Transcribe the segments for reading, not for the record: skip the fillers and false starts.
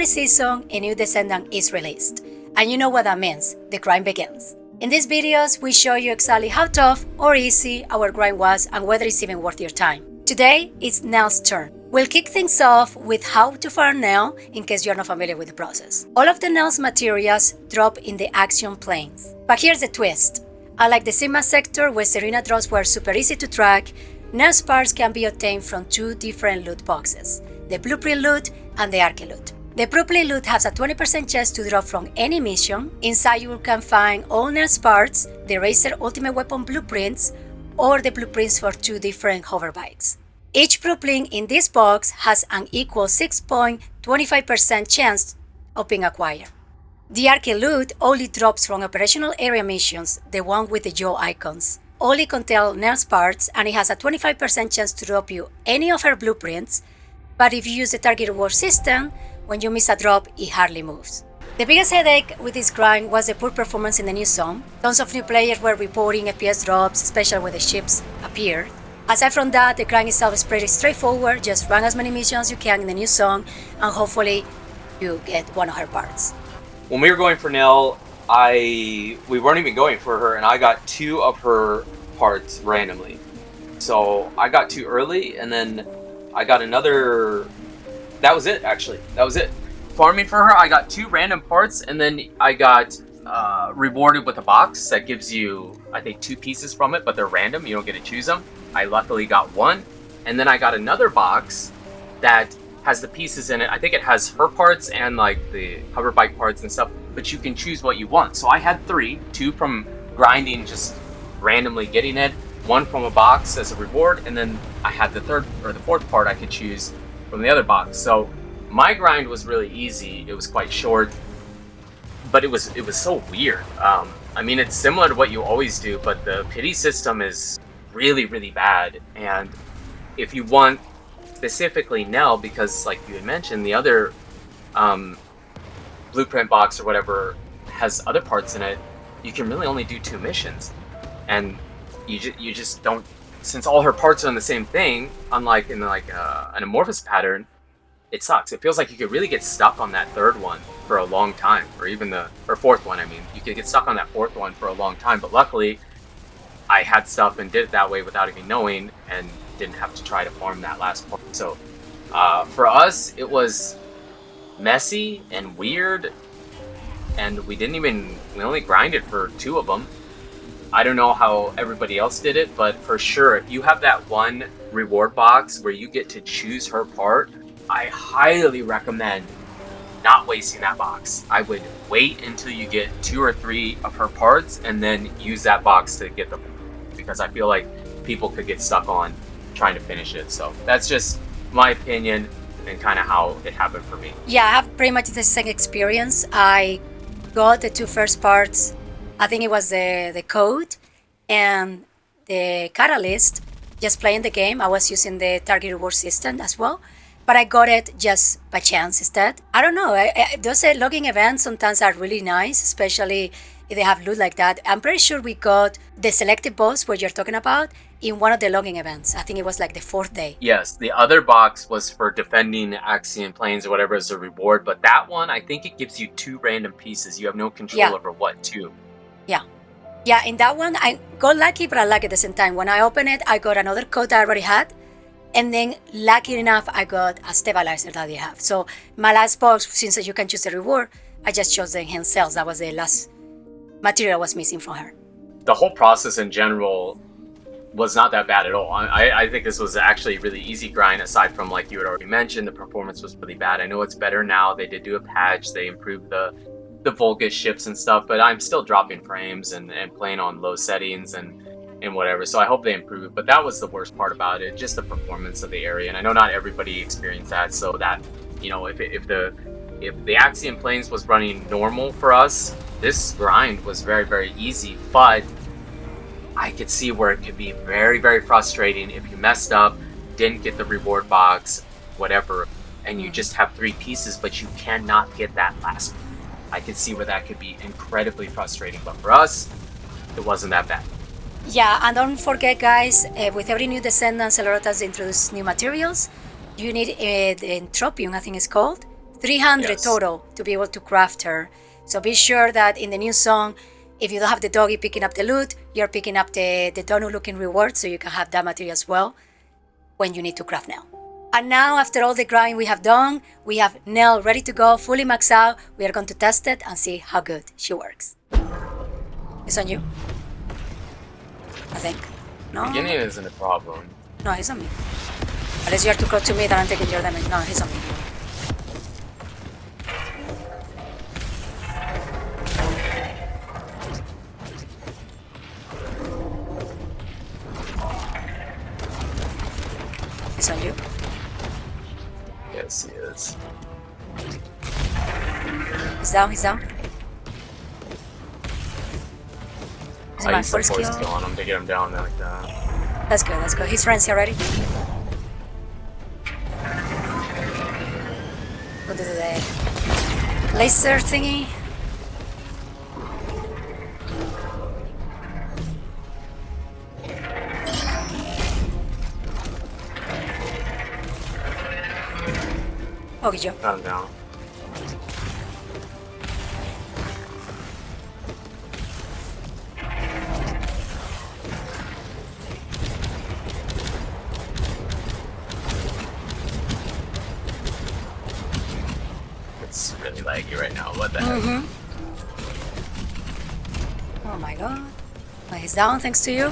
season, a new Descendant is released. And you know what that means, the grind begins. In these videos, we show you exactly how tough or easy our grind was and whether it's even worth your time. Today, it's Nell's turn. We'll kick things off with how to farm Nell in case you're not familiar with the process. All of the Nell's materials drop in the action planes. But here's the twist. Unlike the Sigma sector where Serena drops were super easy to track, Nell's parts can be obtained from two different loot boxes, the Blueprint loot and the Arche loot. The Blueprint loot has a 20% chance to drop from any mission. Inside you can find all Nell's parts, the Racer Ultimate Weapon blueprints, or the blueprints for two different hover bikes. Each blueprint in this box has an equal 6.25% chance of being acquired. The Arche loot only drops from operational area missions, the one with the Joe icons. Only contains Nell's parts and it has a 25% chance to drop you any of her blueprints, but if you use the target reward system, when you miss a drop, it hardly moves. The biggest headache with this grind was the poor performance in the new zone. Tons of new players were reporting FPS drops, especially when the ships appeared. Aside from that, the grind itself is pretty straightforward. Just run as many missions as you can in the new zone, and hopefully you get one of her parts. When we were going for Nell, we weren't even going for her, and I got two of her parts randomly. So I got two early, and then I got another. That was it, actually. That was it. Farming for her, I got two random parts, and then I got rewarded with a box that gives you, I think, two pieces from it, but they're random. You don't get to choose them. I luckily got one, and then I got another box that has the pieces in it. I think it has her parts and like the hover bike parts and stuff, but you can choose what you want. So I had two from grinding, just randomly getting it, one from a box as a reward, and then I had the third or the fourth part I could choose from the other box. So my grind was really easy. It was quite short, but it was so weird. I mean, it's similar to what you always do, but the pity system is really bad. And if you want specifically Nell, because like you had mentioned, the other blueprint box or whatever has other parts in it, you can really only do two missions, and you just don't, since all her parts are in the same thing, unlike in like an amorphous pattern, it sucks. It feels like you could really get stuck on that third one for a long time, or even fourth one. I mean, you could get stuck on that fourth one for a long time, but luckily I had stuff and did it that way without even knowing, and didn't have to try to farm that last part. So for us, it was messy and weird, and we only grinded for two of them. I don't know how everybody else did it, but for sure, if you have that one reward box where you get to choose her part, I highly recommend not wasting that box. I would wait until you get two or three of her parts and then use that box to get them, because I feel like people could get stuck on trying to finish it. So that's just my opinion and kind of how it happened for me. Yeah, I have pretty much the same experience. I got the two first parts. I think it was the code and the catalyst. Just playing the game, I was using the target reward system as well, but I got it just by chance instead. I don't know, those logging events sometimes are really nice, especially if they have loot like that. I'm pretty sure we got the selected boss, what you're talking about, in one of the logging events. I think it was like the fourth day. Yes, the other box was for defending Axiom Plains or whatever as a reward, but that one, I think it gives you two random pieces. You have no control over what two. Yeah, in that one, I got lucky, but I lucky at the same time. When I opened it, I got another code that I already had, and then lucky enough, I got a stabilizer that they have. So my last box, since you can choose the reward, I just chose the hand cells. That was the last material I was missing from her. The whole process in general was not that bad at all. I think this was actually a really easy grind, aside from, like you had already mentioned, the performance was really bad. I know it's better now. They did do a patch. They improved the Volgus ships and stuff, but I'm still dropping frames and playing on low settings and whatever. So I hope they improve. But that was the worst part about it, just the performance of the area. And I know not everybody experienced that. So that, you know, if the Axiom Plains was running normal for us, this grind was very easy. But I could see where it could be very frustrating if you messed up, didn't get the reward box, whatever, and you just have three pieces, but you cannot get that last one. I could see where that could be incredibly frustrating, but for us, it wasn't that bad. Yeah, and don't forget, guys, with every new Descendants, a lot of us introduce new materials. You need the Entropium, I think it's called, 300 Yes. total to be able to craft her. So be sure that in the new song, if you don't have the doggy picking up the loot, you're picking up the donut looking reward, so you can have that material as well when you need to craft Nell. And now, after all the grind we have done, we have Nell ready to go, fully maxed out. We are going to test it and see how good she works. It's on you, I think. No? Beginning isn't a problem. No, he's on me. Unless you are too close to me, then I'm taking your damage. No, he's on me. He's on you. Yes, he is. He's down, he's down. This is I my used the first force kill. kill on him to get him down there like that. That's good, that's good. His friend's here already. Go to the laser thingy. Oh, good job. Got him down. It's really laggy right now. What the heck? Oh my god. Well, he's down thanks to you.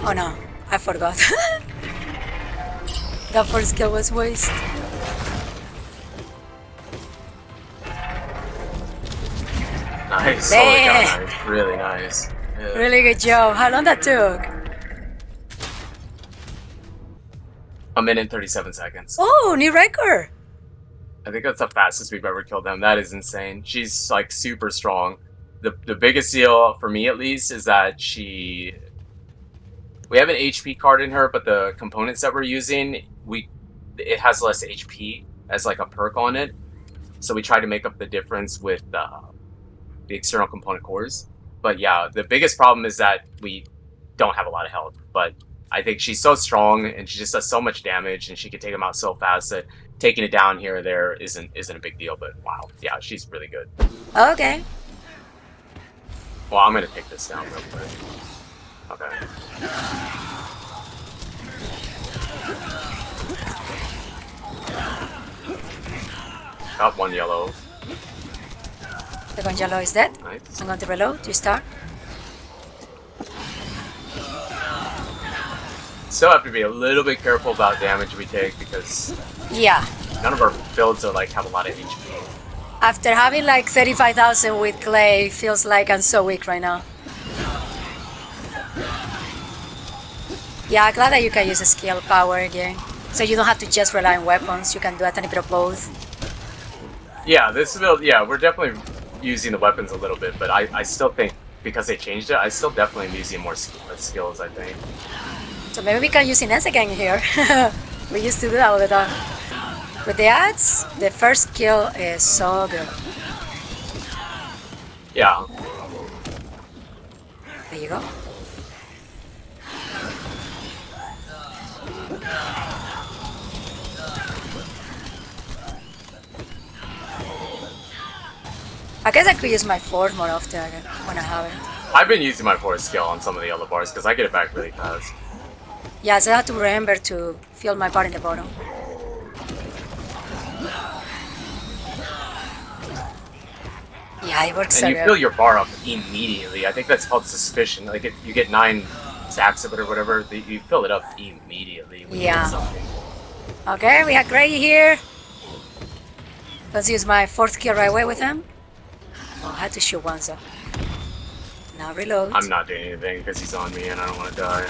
Oh no, I forgot. That first kill was waste. Nice. Damn. Oh my god, nice. Really nice. Yeah. Really good job. How long that took? A minute and 37 seconds. Oh, new record. I think that's the fastest we've ever killed them. That is insane. She's like super strong. The biggest deal for me at least is that we have an HP card in her, but the components that we're using, it has less HP as like a perk on it. So we try to make up the difference with the external component cores. But yeah, the biggest problem is that we don't have a lot of health. But I think she's so strong and she just does so much damage and she can take them out so fast that taking it down here or there isn't a big deal. But wow, yeah, she's really good. Okay. Well, I'm gonna take this down real quick. Okay. Got one yellow. The one yellow is dead. Nice. I'm going to reload to start. Still have to be a little bit careful about damage we take because Yeah. none of our builds are like have a lot of HP. After having like 35,000 with clay, feels like I'm so weak right now. Yeah, I'm glad that you can use a skill power again. So you don't have to just rely on weapons, you can do a tiny bit of both. Yeah, this build, yeah, we're definitely using the weapons a little bit, but I still think because they changed it, I still definitely am using more skills, I think. So maybe we can use Ines again here. We used to do that all the time. With the ads, the first kill is so good. Yeah. There you go. I guess I could use my force more often when I have it. I've been using my force skill on some of the yellow bars because I get it back really fast. Yeah, so I have to remember to fill my bar in the bottom. Yeah, it works so And you good. fill your bar up immediately. I think that's called suspicion. Like if you get 9 stacks of it or whatever, you fill it up immediately when you Yeah. get something. Okay, we have Gray here. Let's use my fourth kill right away with him. Oh, I had to shoot once though. Now reload. I'm not doing anything because he's on me and I don't want to die.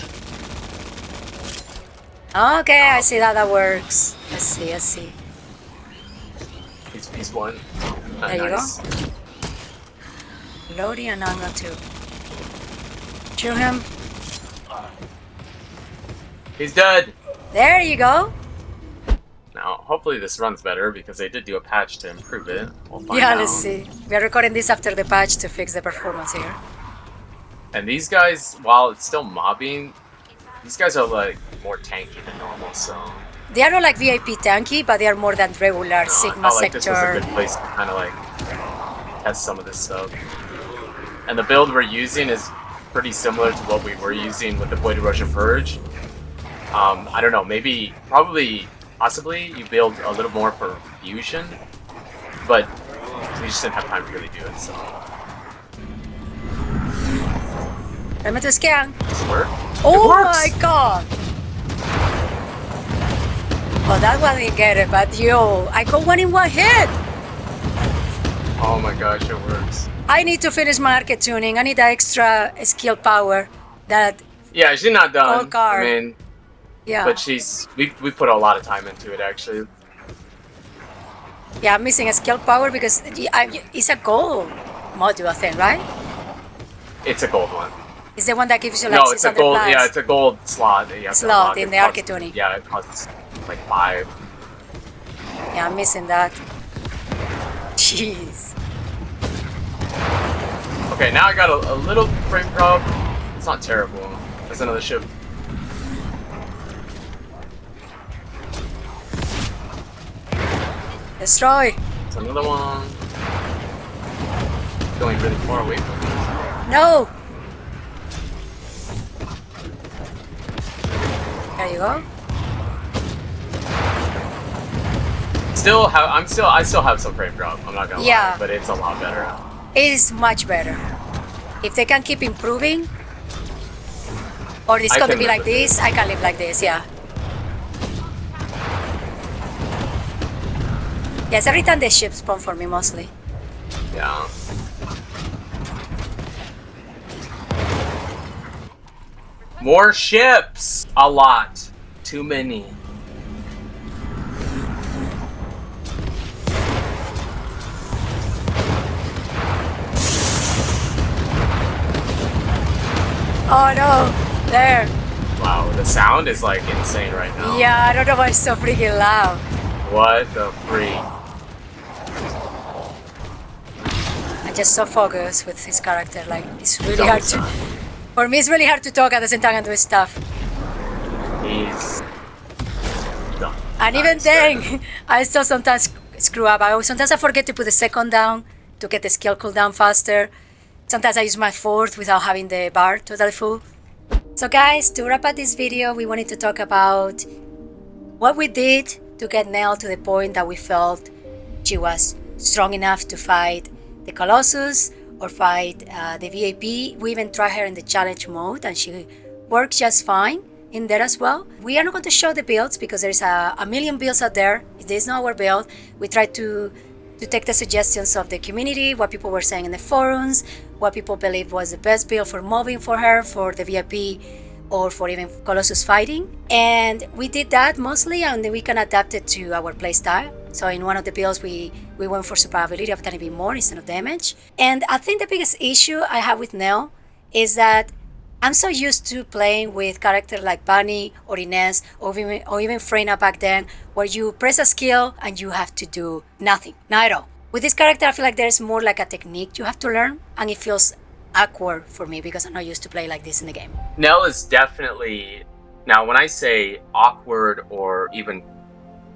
Okay, I see that works. I see. He's one. There you Nice. go. Loading and I'm going to shoot him. He's dead! There you go. Now, hopefully this runs better because they did do a patch to improve it. We'll find Yeah, out. let's see. We are recording this after the patch to fix the performance here. And these guys, while it's still mobbing, these guys are like more tanky than normal, so They are not like VIP tanky, but they are more than regular I Sigma felt like this was a sector. good place to kind of like test some of this stuff. And the build we're using is pretty similar to what we were using with the Voided Russian Purge. I don't know, maybe, possibly you build a little more for fusion, but we just didn't have time to really do it, so. Remember to scan? Does it work? Oh It works! my god! Oh, that one didn't get it, but yo, I got one in one hit! Oh my gosh, it works. I need to finish my arcade tuning. I need that extra skill power that Yeah, she's not done. Gold card. I mean, yeah. but we put a lot of time into it actually. Yeah, I'm missing a skill power because it's a gold module thing, right? It's a gold one. It's the one that gives you like No, it's a 600 gold. plus. Yeah, it's a gold slot that you have to Slot unlock. in It the costs- arcade tuning. Yeah, it costs like 5. Yeah, I'm missing that. Jeez. Okay, now I got a little frame drop. It's not terrible. There's another ship. Destroy. There's another one. Going really far away from me. No. There you go. I still have some frame drop. I'm not gonna Yeah. lie, but it's a lot better. It is much better. If they can keep improving, or it's I going to can be live like with this, I can live like this, yeah. Yes, every time the ships spawn for me mostly. Yeah. More ships! A lot. Too many. Oh no, there. Wow, the sound is like insane right now. Yeah, I don't know why it's so freaking loud. What the freak? I'm just so focused with his character, like it's really Tell me hard to... some. For me, it's really hard to talk at the same time and do stuff. He's done. And even Nice, then, I still sometimes screw up. Sometimes I forget to put the second down to get the skill cooldown faster. Sometimes I use my fourth without having the bar totally full. So guys, to wrap up this video, we wanted to talk about what we did to get Nell to the point that we felt she was strong enough to fight the Colossus or fight the VIP. We even tried her in the challenge mode and she works just fine in there as well. We are not going to show the builds because there's a million builds out there. This is not our build. We tried to take the suggestions of the community, what people were saying in the forums, what people believe was the best build for moving for her, for the VIP, or for even Colossus fighting. And we did that mostly, and then we can adapt it to our playstyle. So in one of the builds, we went for survivability of a tiny bit more instead of damage. And I think the biggest issue I have with Nell is that I'm so used to playing with characters like Bunny or Inez or even Freyna back then, where you press a skill and you have to do nothing, not at all. With this character, I feel like there's more like a technique you have to learn, and it feels awkward for me because I'm not used to play like this in the game. Nell is definitely, now when I say awkward or even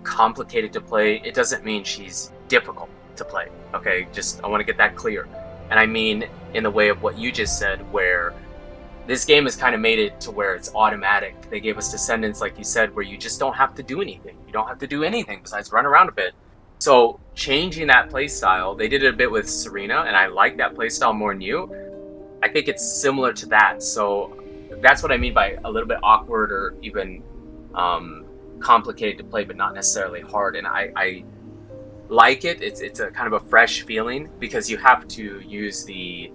complicated to play, it doesn't mean she's difficult to play. Okay, just I want to get that clear. And I mean in the way of what you just said, where this game has kind of made it to where it's automatic. They gave us Descendants, like you said, where you just don't have to do anything. You don't have to do anything besides run around a bit. So changing that playstyle, they did it a bit with Serena, and I like that playstyle more than you. I think it's similar to that. So that's what I mean by a little bit awkward or even complicated to play, but not necessarily hard. And I like it. It's a kind of a fresh feeling because you have to use a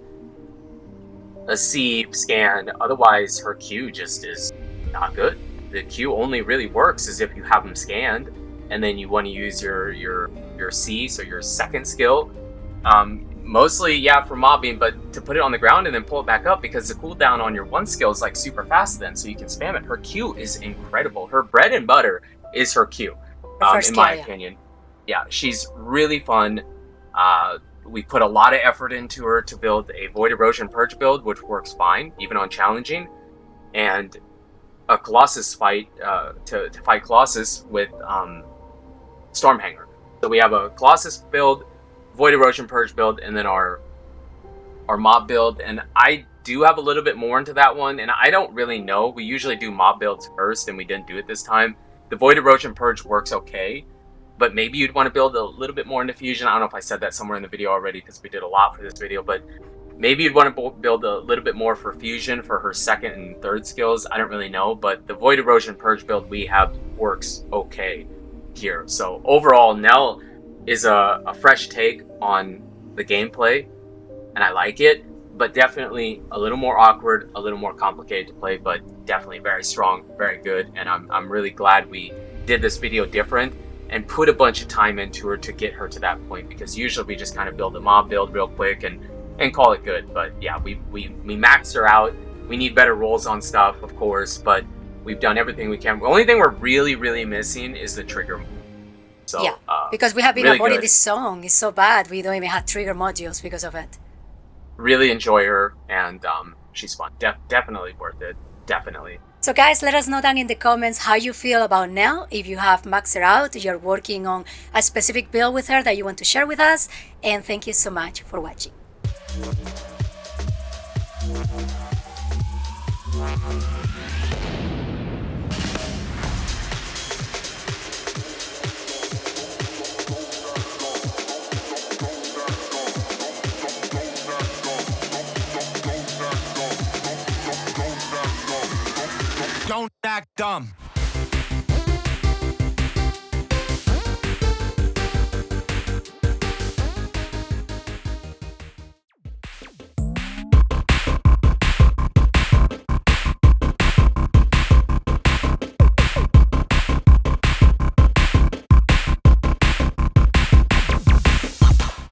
C scan, otherwise her Q just is not good. The Q only really works as if you have them scanned, and then you want to use your C, so your second skill. Mostly, yeah, for mobbing, but to put it on the ground and then pull it back up because the cooldown on your one skill is like super fast then, so you can spam it. Her Q is incredible. Her bread and butter is her Q, in my opinion. Yeah, she's really fun. we put a lot of effort into her to build a Void Erosion Purge build, which works fine, even on challenging, and a Colossus fight to fight Colossus with Stormhanger. So we have a Colossus build, Void Erosion Purge build, and then our mob build. And I do have a little bit more into that one, and I don't really know. We usually do mob builds first, and we didn't do it this time. The Void Erosion Purge works okay, but maybe you'd want to build a little bit more into Fusion. I don't know if I said that somewhere in the video already because we did a lot for this video, but maybe you'd want to build a little bit more for Fusion for her second and third skills. I don't really know, but the Void Erosion Purge build we have works okay here. So overall, Nell is a fresh take on the gameplay, and I like it, but definitely a little more awkward, a little more complicated to play, but definitely very strong, very good, and I'm really glad we did this video different and put a bunch of time into her to get her to that point, because usually we just kind of build a mob build real quick and call it good. But yeah, we maxed her out. We need better rolls on stuff, of course, but we've done everything we can. The only thing we're really missing is the trigger. So yeah, because we have been really avoiding good. this song. It's so bad. We don't even have trigger modules because of it. Really enjoy her, and she's fun. Definitely worth it. Definitely. So guys, let us know down in the comments how you feel about Nell. If you have maxed her out, you're working on a specific build with her that you want to share with us. And thank you so much for watching. Don't act dumb.